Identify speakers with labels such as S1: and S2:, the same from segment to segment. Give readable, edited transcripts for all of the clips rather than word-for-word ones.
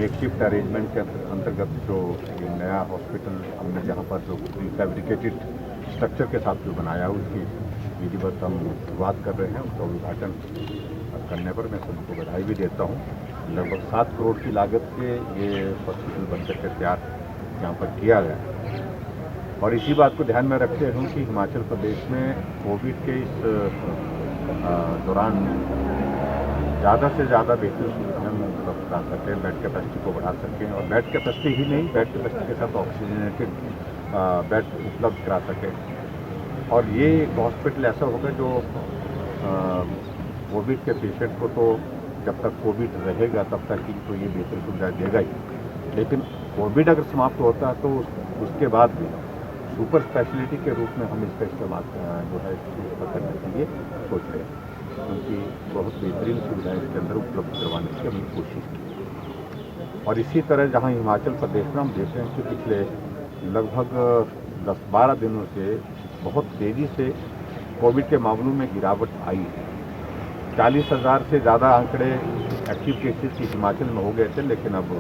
S1: Makeshift arrangement के अंतर्गत जो ये नया हॉस्पिटल हमने जहाँ पर जो फैब्रिकेटेड स्ट्रक्चर के साथ जो बनाया उसकी विधिवत हम शुरुआत कर रहे हैं। उसका उद्घाटन करने पर मैं सबको बधाई भी देता हूँ। लगभग 7 करोड़ की लागत से ये हॉस्पिटल बनकर के तैयार यहाँ पर किया गया और इसी बात को ध्यान में रखते हुए कि हिमाचल प्रदेश में कोविड के इस दौरान ज़्यादा से ज़्यादा बेहतर सुविधाएं उपलब्ध करा सकें, बेड कैपेसिटी को बढ़ा सकें और बेड कैपेसिटी ही नहीं, बेड कैपेसिटी के साथ ऑक्सीजनेटेड बेड उपलब्ध करा सकें। और ये एक हॉस्पिटल ऐसा होगा जो कोविड के पेशेंट को तो जब तक कोविड रहेगा तब तक ही तो ये बेहतर सुविधा देगा ही, लेकिन कोविड अगर समाप्त होता है तो उसके बाद भी सुपर स्पेशलिटी के रूप में हम इसका इस्तेमाल जो है करने के लिए सोच रहे हैं, क्योंकि बहुत बेहतरीन सुविधाएं इसके अंदर उपलब्ध करवाने की हमने कोशिश की। और इसी तरह जहां हिमाचल प्रदेश में हम देख रहे हैं कि पिछले लगभग 10-12 दिनों से बहुत तेज़ी से कोविड के मामलों में गिरावट आई है। 40,000 से ज़्यादा आंकड़े एक्टिव केसेस की हिमाचल में हो गए थे, लेकिन अब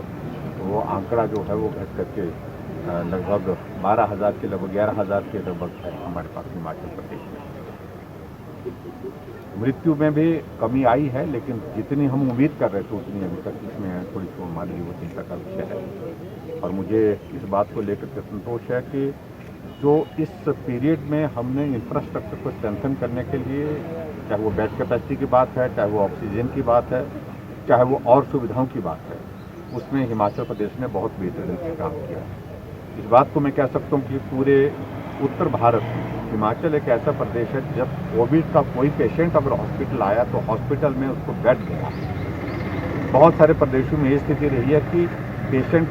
S1: वो आंकड़ा जो है वो घट करके लगभग 12,000 के लगभग 11,000 के लगभग है हमारे पास हिमाचल प्रदेश में। मृत्यु में भी कमी आई है, लेकिन जितनी हम उम्मीद कर रहे थे उतनी अभी तक इसमें थोड़ी सी मान ली वो चिंता का विषय है। और मुझे इस बात को लेकर के संतोष है कि जो इस पीरियड में हमने इंफ्रास्ट्रक्चर को स्ट्रेंथन करने के लिए, चाहे वो बेड कैपेसिटी की बात है, चाहे वो ऑक्सीजन की बात है, चाहे वो और सुविधाओं की बात है, उसमें हिमाचल प्रदेश ने बहुत बेहतरीन से काम किया है। इस बात को मैं कह सकता हूँ कि पूरे उत्तर भारत में हिमाचल एक ऐसा प्रदेश है जब कोविड का कोई पेशेंट अगर हॉस्पिटल आया तो हॉस्पिटल में उसको बेड मिला। बहुत सारे प्रदेशों में ये स्थिति रही है कि पेशेंट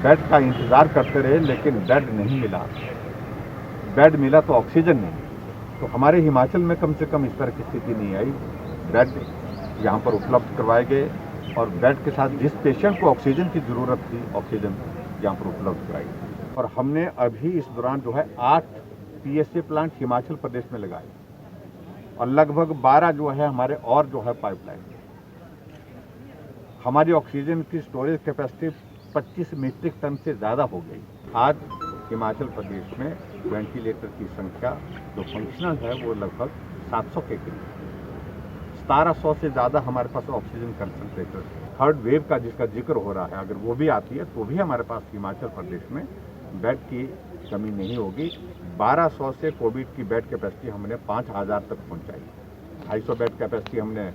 S1: बेड का इंतज़ार करते रहे लेकिन बेड नहीं मिला, बेड मिला तो ऑक्सीजन नहीं। तो हमारे हिमाचल में कम से कम इस तरह की स्थिति नहीं आई। बेड यहाँ पर उपलब्ध करवाए गए और बेड के साथ जिस पेशेंट को ऑक्सीजन की ज़रूरत थी, ऑक्सीजन यहाँ पर उपलब्ध कराई। और हमने अभी इस दौरान जो है 8 PSA प्लांट हिमाचल प्रदेश में लगाए और लगभग 12 जो है हमारे और जो है पाइपलाइन। हमारी ऑक्सीजन की स्टोरेज कैपेसिटी 25 मीट्रिक टन से ज़्यादा हो गई। आज हिमाचल प्रदेश में वेंटिलेटर की संख्या जो फंक्शनल है वो लगभग 700 के करीब। 1700 से ज़्यादा हमारे पास ऑक्सीजन कंसंट्रेटर, थर्ड वेव का जिसका जिक्र हो रहा है, अगर वो भी आती है तो भी हमारे पास हिमाचल प्रदेश में बेड की कमी नहीं होगी। 1200 से कोविड की बेड कैपेसिटी हमने 5,000 तक पहुंचाई। 250 बेड कैपेसिटी हमने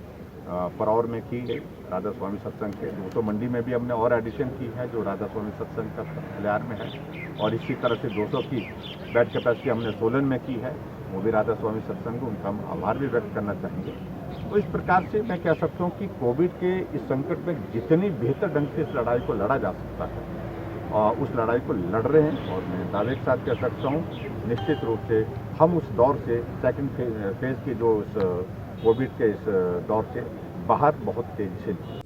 S1: परौर में की है राधा स्वामी सत्संग के। 200 मंडी में भी हमने और एडिशन की है जो राधा स्वामी सत्संग का खलियार में है। और इसी तरह से 200 की बेड कैपेसिटी हमने सोलन में की है, वो भी राधा स्वामी सत्संग, उनका हम आभार भी व्यक्त करना चाहेंगे। तो इस प्रकार से मैं कह सकता हूँ कि कोविड के इस संकट में जितनी बेहतर ढंग से इस लड़ाई को लड़ा जा सकता है और उस लड़ाई को लड़ रहे हैं। और मैं दावे के साथ कह सकता हूँ निश्चित रूप से हम उस दौर से सेकंड फेज की जो इस कोविड के इस दौर से बाहर बहुत तेजी से